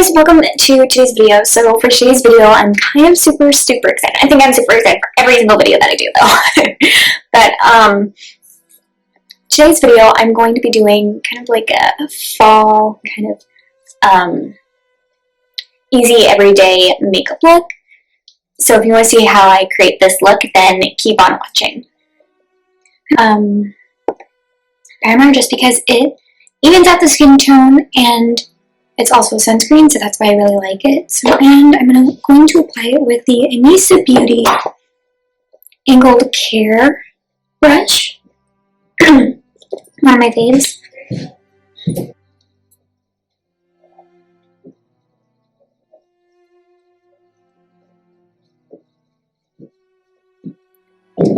guys, welcome to today's video. So for today's video, I'm kind of super excited. I think I'm super excited for every single video that I do though. But today's video, I'm going to be doing kind of like a fall kind of easy everyday makeup look. So if you want to see how I create this look, then keep on watching. Primer, just because it evens out the skin tone and it's also a sunscreen, so that's why I really like it. So, and I'm going to apply it with the Anissa Beauty Angled Care brush. One of my faves. Go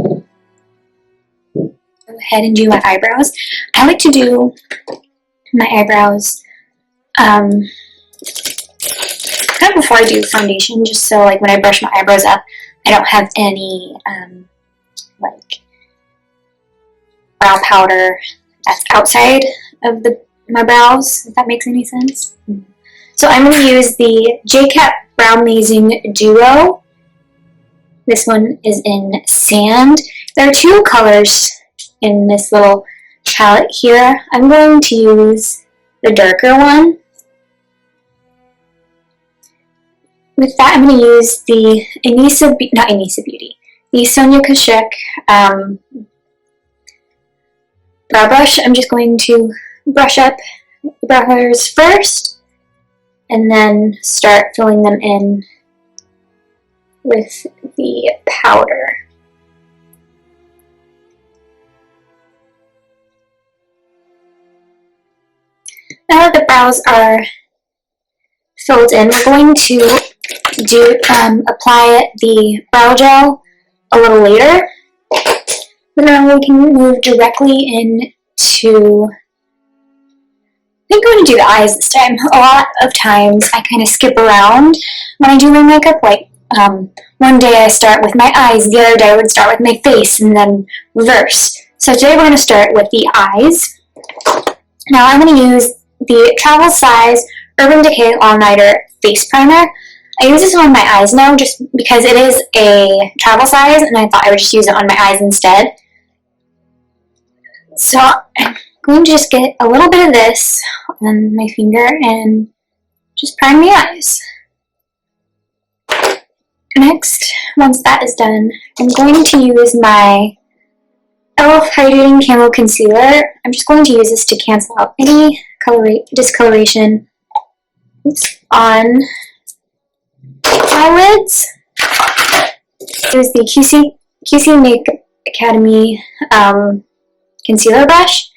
ahead and do my eyebrows. I like to do my eyebrows kind of before I do foundation, just so like when I brush my eyebrows up, I don't have any like brow powder that's outside of my brows, if that makes any sense. So I'm going to use the Jcat Brow Amazing Duo. This one is in Sand. There are two colors in this little palette here. I'm going to use the darker one. With that, I'm going to use the the Sonia Kashuk brow brush. I'm just going to brush up the brow hairs first, and then start filling them in with the powder. Now that the brows are filled in, we're going to apply the brow gel a little later. But now we can move directly into, I think I'm going to do the eyes this time. A lot of times I kind of skip around when I do my makeup. Like one day I start with my eyes, the other day I would start with my face, and then reverse. So today we're going to start with the eyes. Now I'm going to use the travel size Urban Decay All Nighter Face Primer. I use this on my eyes now just because it is a travel size, and I thought I would just use it on my eyes instead. So I'm going to just get a little bit of this on my finger and just prime the eyes. Next, once that is done, I'm going to use my e.l.f. Hydrating Camo Concealer. I'm just going to use this to cancel out any discoloration on eyelids. Here's the QC Makeup Academy concealer brush.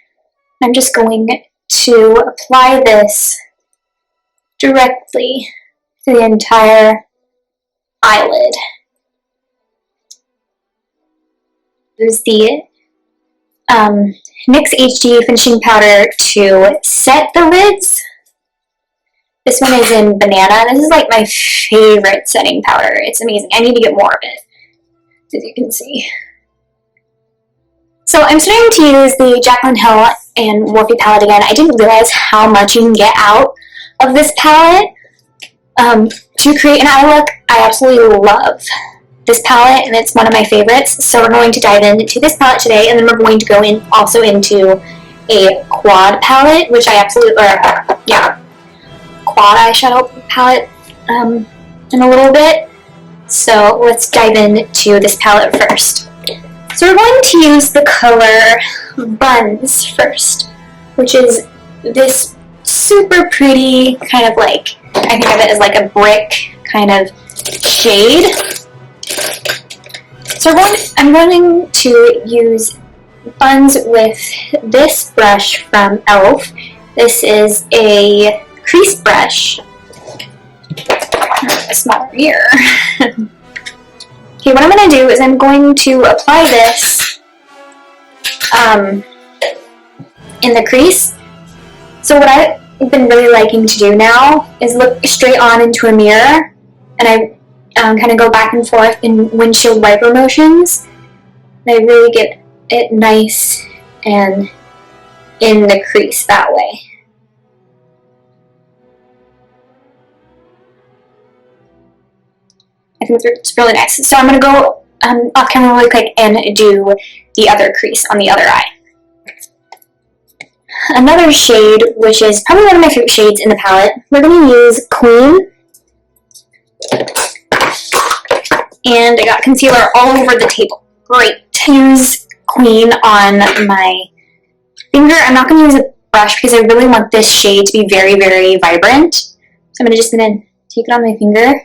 I'm just going to apply this directly to the entire eyelid. Use the NYX HD finishing powder to set the lids. This one is in Banana. This is like my favorite setting powder. It's amazing. I need to get more of it, as you can see. So I'm starting to use the Jaclyn Hill and Morphe palette again. I didn't realize how much you can get out of this palette to create an eye look. I absolutely love this palette, and it's one of my favorites. So we're going to dive into this palette today, and then we're going to go in also into a quad palette, which I absolutely, quad eyeshadow palette in a little bit. So let's dive into this palette first. So we're going to use the color Buns first, which is this super pretty kind of like, I think of it as like a brick kind of shade. So I'm going to use Buns with this brush from e.l.f. This is a crease brush. A smaller ear. Okay, what I'm going to do is I'm going to apply this in the crease. So what I've been really liking to do now is look straight on into a mirror, and I kind of go back and forth in windshield wiper motions. And I really get it nice and in the crease that way. I think it's really nice. So I'm going to go off camera really quick and do the other crease on the other eye. Another shade, which is probably one of my favorite shades in the palette, we're going to use Queen. And I got concealer all over the table. Great. Use Queen on my finger. I'm not going to use a brush because I really want this shade to be very, very vibrant. So I'm just going to take it on my finger.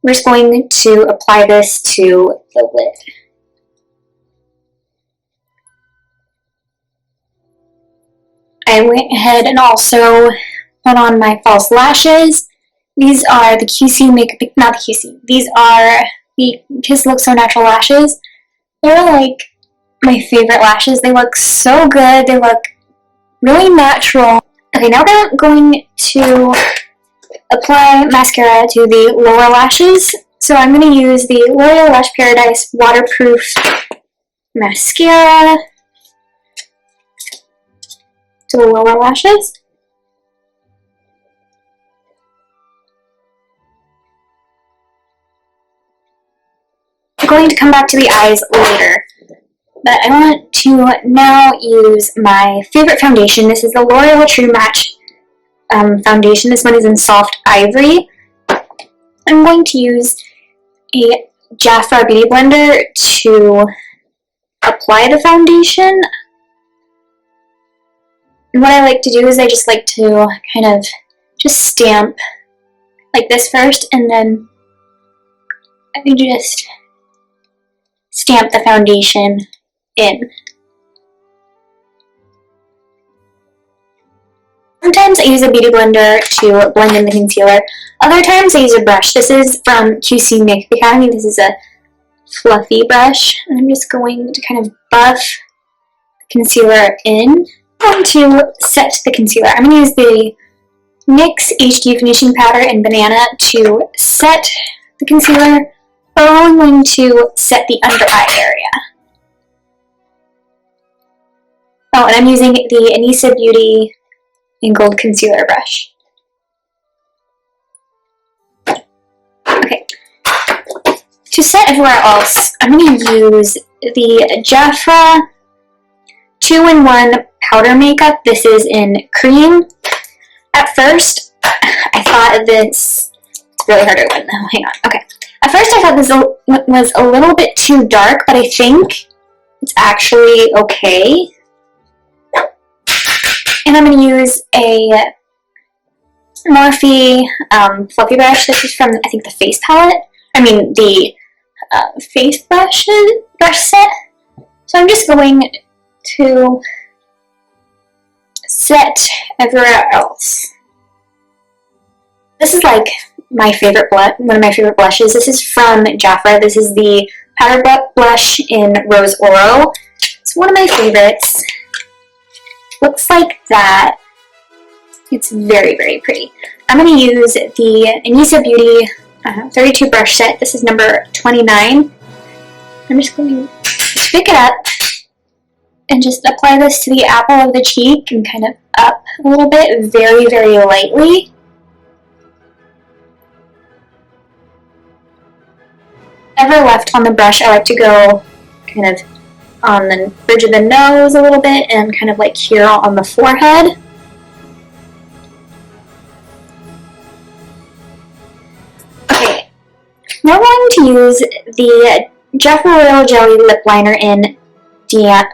We're just going to apply this to the lid. I went ahead and also put on my false lashes. These are the QC makeup, not the QC. These are the Kiss Look So Natural lashes. They're like my favorite lashes. They look so good. They look really natural. Okay, now we're going to apply mascara to the lower lashes. So I'm going to use the L'Oreal Lash Paradise Waterproof Mascara to the lower lashes. I'm going to come back to the eyes later, but I want to now use my favorite foundation. This is the L'Oreal True Match foundation. This one is in Soft Ivory. I'm going to use a Jafra Beauty Blender to apply the foundation. And what I like to do is I just like to kind of just stamp like this first, and then I just stamp the foundation in. Sometimes I use a beauty blender to blend in the concealer. Other times I use a brush. This is from QC Makeup Academy. This is a fluffy brush. And I'm just going to kind of buff the concealer in. I'm going to set the concealer. I'm going to use the NYX HD Finishing Powder in Banana to set the concealer. But we're only going to set the under eye area. Oh, and I'm using the Anissa Beauty Gold Concealer brush. Okay. To set everywhere else, I'm going to use the Jafra 2-in-1 Powder Makeup. This is in Cream. At first, I thought this... It's really hard to open though. Hang on. Okay. At first, I thought this was a little bit too dark, but I think it's actually okay. And I'm going to use a Morphe fluffy brush. This is from, I think, the face palette. I mean, the face brush set. So I'm just going to set everywhere else. This is like my favorite one of my favorite blushes. This is from Jafra. This is the powder blush in Rose Oro. It's one of my favorites. Looks like that. It's very, very pretty. I'm going to use the Anissa Beauty 32 brush set. This is number 29. I'm just going to pick it up and just apply this to the apple of the cheek and kind of up a little bit, very, very lightly. Whatever left on the brush, I like to go kind of on the bridge of the nose a little bit and kind of like here on the forehead. Okay, now we're going to use the Jafra Royal Jelly Lip Liner in Diana?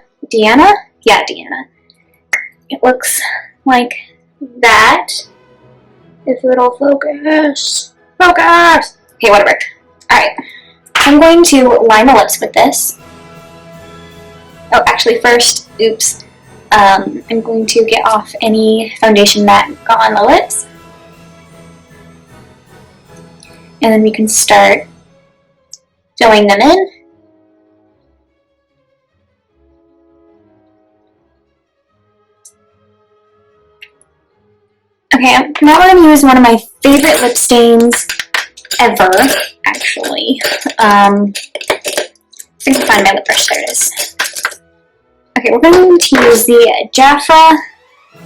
Yeah, Diana. It looks like that. If it'll focus. Focus! Okay, whatever. Alright. I'm going to line the lips with this. Oh, actually first, oops, I'm going to get off any foundation that got on the lips. And then we can start filling them in. Okay, now I'm going to use one of my favorite lip stains ever, actually. I think I'll find my lip brush, there it is. Okay, we're going to use the Jafra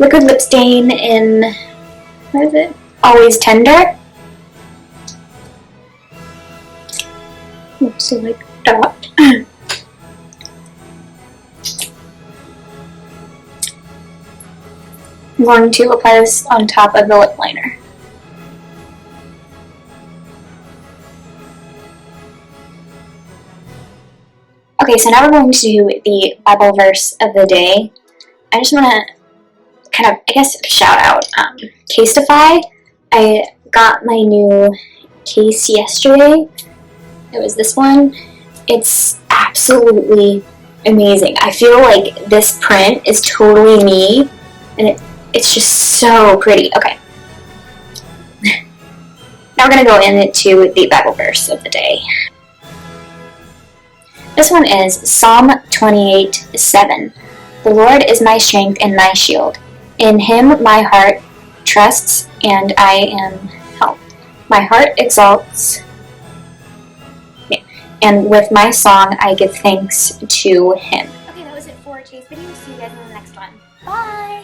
liquid lip stain in, what is it? Always Tender. So like dot. I'm going to apply this on top of the lip liner. Okay, so now we're going to do the Bible verse of the day. I just want to kind of, I guess, shout out Casetify. I got my new case yesterday. It was this one. It's absolutely amazing. I feel like this print is totally me, and it's just so pretty. Okay. Now we're going to go into the Bible verse of the day. This one is Psalm 28:7. The Lord is my strength and my shield. In him my heart trusts, and I am helped. My heart exalts, and with my song I give thanks to him. Okay, that was it for today's video. See you guys in the next one. Bye!